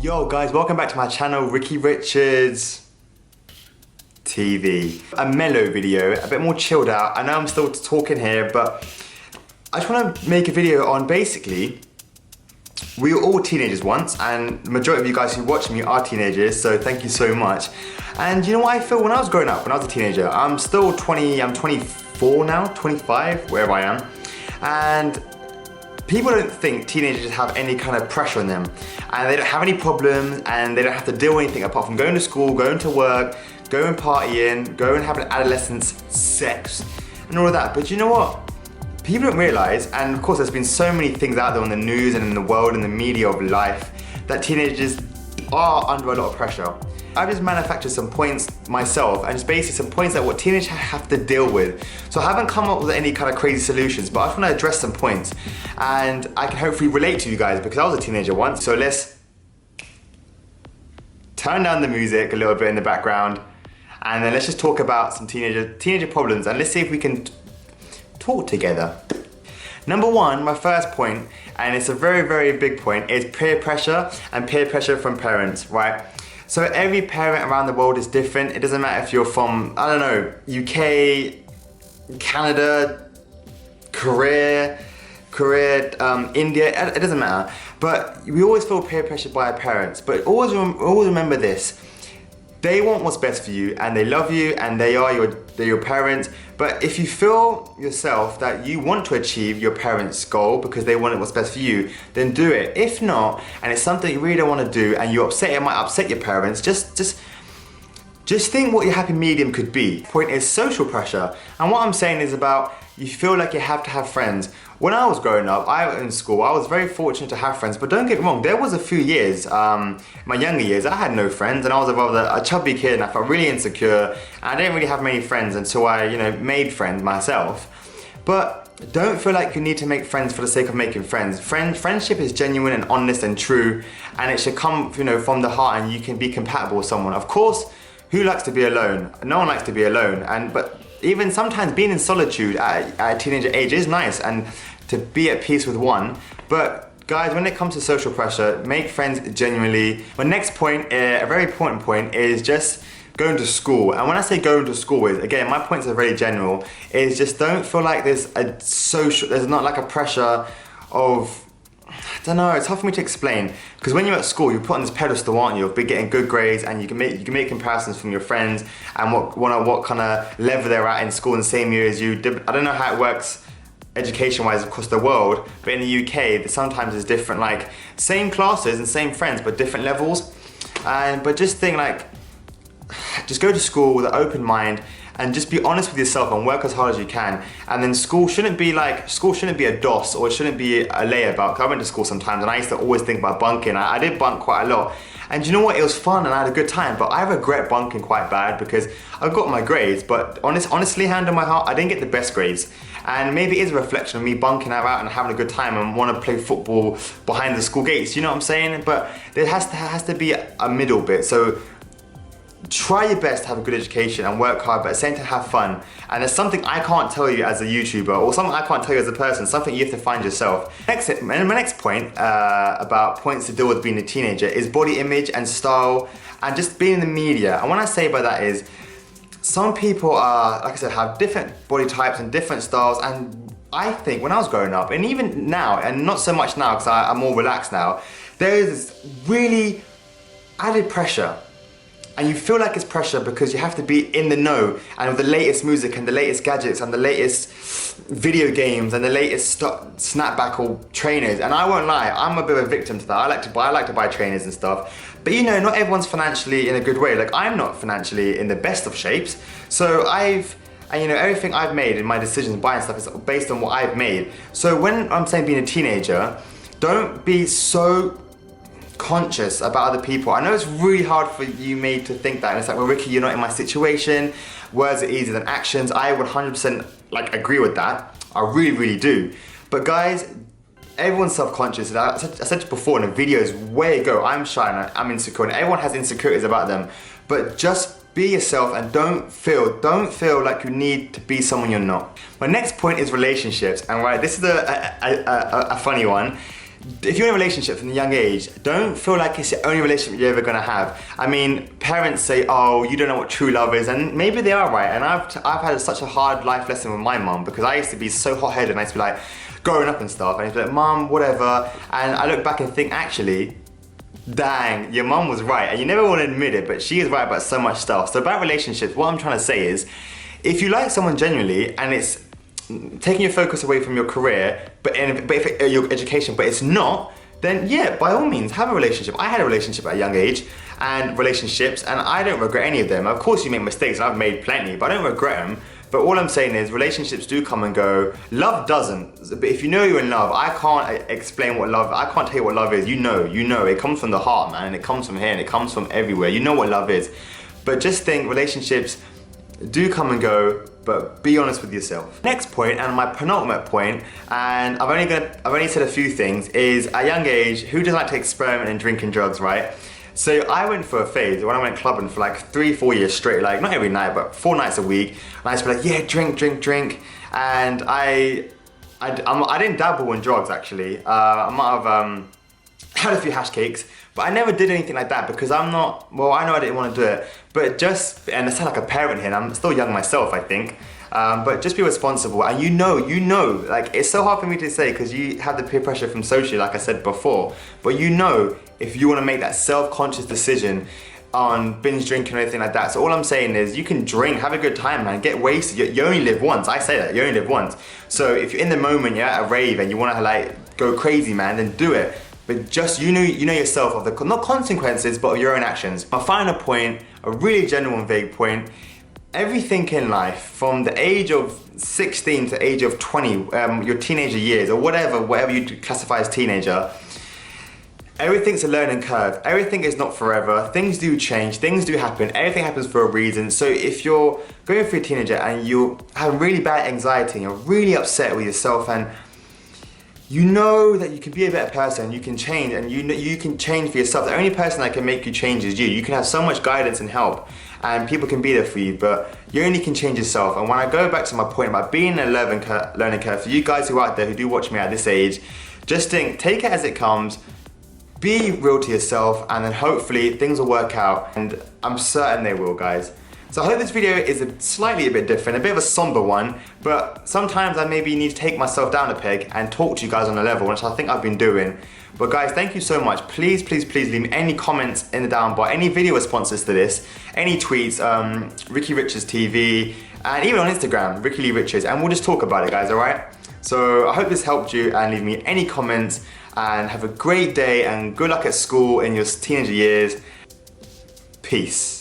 Yo guys, welcome back to my channel, RickyRichardstv. A mellow video, a bit more chilled out. I know I'm still talking here, but I just want to make a video on basically, we were all teenagers once, and the majority of you guys who watch me are teenagers, so thank you so much. And you know what I feel when I was growing up, when I was a teenager? I'm still 20, I'm 24 now, 25, wherever I am. And people don't think teenagers have any kind of pressure on them, and they don't have any problems, and they don't have to deal with anything apart from going to school, going to work, going partying, going having adolescence, sex, and all of that. But you know what? People don't realize, and of course there's been so many things out there on the news and in the world and the media of life, that teenagers are under a lot of pressure. I've just manufactured some points myself, and just basically some points that what teenagers have to deal with. So I haven't come up with any kind of crazy solutions, but I just want to address some points, and I can hopefully relate to you guys because I was a teenager once. So let's turn down the music a little bit in the background, and then let's just talk about some teenager problems, and let's see if we can talk together. Number one, my first point, and it's a very, very big point, is peer pressure and peer pressure from parents, right? So every parent around the world is different. It doesn't matter if you're from, I don't know, UK, Canada, Korea, India, it doesn't matter. But we always feel peer pressured by our parents. But always remember this. They want what's best for you, and they love you, and they're your parents. But if you feel yourself that you want to achieve your parents' goal because they want what's best for you, then do it. If not, and it's something you really don't want to do, and you're upset, it might upset your parents, just think what your happy medium could be. Point is social pressure. And what I'm saying is about, you feel like you have to have friends. When I was growing up, in school, I was very fortunate to have friends, but don't get me wrong, there was a few years, my younger years, I had no friends, and I was a chubby kid, and I felt really insecure, and I didn't really have many friends until I, made friends myself. But don't feel like you need to make friends for the sake of making friends. Friendship is genuine and honest and true, and it should come, from the heart, and you can be compatible with someone. Of course, who likes to be alone? No one likes to be alone, but even sometimes being in solitude at a teenager age is nice, and to be at peace with one. But guys, when it comes to social pressure, make friends genuinely. My next point, a very important point, is just going to school. And when I say going to school, again, my points are very general, is just don't feel like there's not like a pressure of, I don't know, it's hard for me to explain. Because when you're at school, you're put on this pedestal, aren't you, of getting good grades, and you can make comparisons from your friends and what kind of level they're at in school in the same year as you. I don't know how it works education-wise across the world, but in the UK, sometimes it's different, like same classes and same friends, but different levels. But just think just go to school with an open mind, and just be honest with yourself and work as hard as you can. And then school shouldn't be a DOS, or it shouldn't be a layabout. Cause I went to school sometimes, and I used to always think about bunking. I did bunk quite a lot. And you know what, it was fun and I had a good time, but I regret bunking quite bad because I got my grades, but honestly, hand on my heart, I didn't get the best grades. And maybe it is a reflection of me bunking out and having a good time and want to play football behind the school gates, you know what I'm saying? But there has to be a middle bit. So try your best to have a good education and work hard, but at the same time have fun. And there's something I can't tell you as a YouTuber, or something I can't tell you as a person, something you have to find yourself. My next point about points to deal with being a teenager is body image and style, and just being in the media. And what I say by that is, some people are, like I said, have different body types and different styles, and I think when I was growing up, and even now, and not so much now because I'm more relaxed now, there is this really added pressure. And you feel like it's pressure because you have to be in the know, and with the latest music and the latest gadgets and the latest video games and the latest snapback or trainers. And I won't lie, I'm a bit of a victim to that. I like to buy trainers and stuff. But not everyone's financially in a good way. Like, I'm not financially in the best of shapes. So everything I've made in my decisions buying stuff is based on what I've made. So when I'm saying being a teenager, don't be so conscious about other people. I know it's really hard for you made to think that, and it's like, well, Ricky, you're not in my situation. Words are easier than actions. I 100% agree with that. I really, really do. But guys, everyone's self-conscious. I said it before in the videos way ago, I'm shy and I'm insecure, and everyone has insecurities about them. But just be yourself, and don't feel like you need to be someone you're not. My next point is relationships, and this is a funny one. if you're in a relationship from a young age, don't feel like it's the only relationship you're ever gonna have. I mean, parents say, oh, you don't know what true love is, and maybe they are right. And I've had such a hard life lesson with my mum, because I used to be so hot-headed, and I used to be like, growing up and stuff, and I used to be like, Mum, whatever. And I look back and think, actually, dang, your mum was right. And you never want to admit it, but she is right about so much stuff. So about relationships, what I'm trying to say is, if you like someone genuinely, and it's taking your focus away from your career, but if your education, but it's not, then yeah, by all means, have a relationship. I had a relationship at a young age, and relationships, and I don't regret any of them. Of course you make mistakes, and I've made plenty, but I don't regret them. But all I'm saying is, relationships do come and go. Love doesn't. But if you know you're in love, I can't explain what love, I can't tell you what love is. You know, it comes from the heart, man, and it comes from here, and it comes from everywhere. You know what love is. But just think, relationships do come and go, but be honest with yourself. Next point, and my penultimate point, and I've only said a few things, is at a young age, who doesn't like to experiment in drinking drugs, right? So I went for a phase when I went clubbing for like 3-4 years straight, like not every night, but 4 nights a week. And I used to be like, yeah, drink. And I didn't dabble in drugs actually. I might have had a few hash cakes, but I never did anything like that because I'm not, well, I know I didn't want to do it, but just, and I sound like a parent here, and I'm still young myself, I think. But just be responsible, and you know, like it's so hard for me to say because you have the peer pressure from socially, like I said before, but you know, if you want to make that self-conscious decision on binge drinking or anything like that. So all I'm saying is you can drink, have a good time, man, get wasted. You only live once. I say that, you only live once. So if you're in the moment, you're at a rave and you want to like go crazy, man, then do it. But just, you know yourself of the, not consequences, but of your own actions. My final point, a really genuine vague point, everything in life from the age of 16 to the age of 20, your teenager years or whatever you classify as teenager, everything's a learning curve. Everything is not forever. Things do change, things do happen, everything happens for a reason. So if you're going through a teenager and you have really bad anxiety and you're really upset with yourself, and you know that you can be a better person, you can change, and you can change for yourself. The only person that can make you change is you. You can have so much guidance and help, and people can be there for you, but you only can change yourself. And when I go back to my point about being in a learning curve, for you guys who are out there who do watch me at this age, just think, take it as it comes, be real to yourself, and then hopefully things will work out, and I'm certain they will, guys. So I hope this video is slightly a bit different, a bit of a somber one, but sometimes I maybe need to take myself down a peg and talk to you guys on a level, which I think I've been doing. But guys, thank you so much. Please leave me any comments in the down bar, any video responses to this, any tweets, RickyRichardstv, and even on Instagram, Rickylee Richards, and we'll just talk about it, guys, alright? So I hope this helped you, and leave me any comments, and have a great day, and good luck at school in your teenager years. Peace.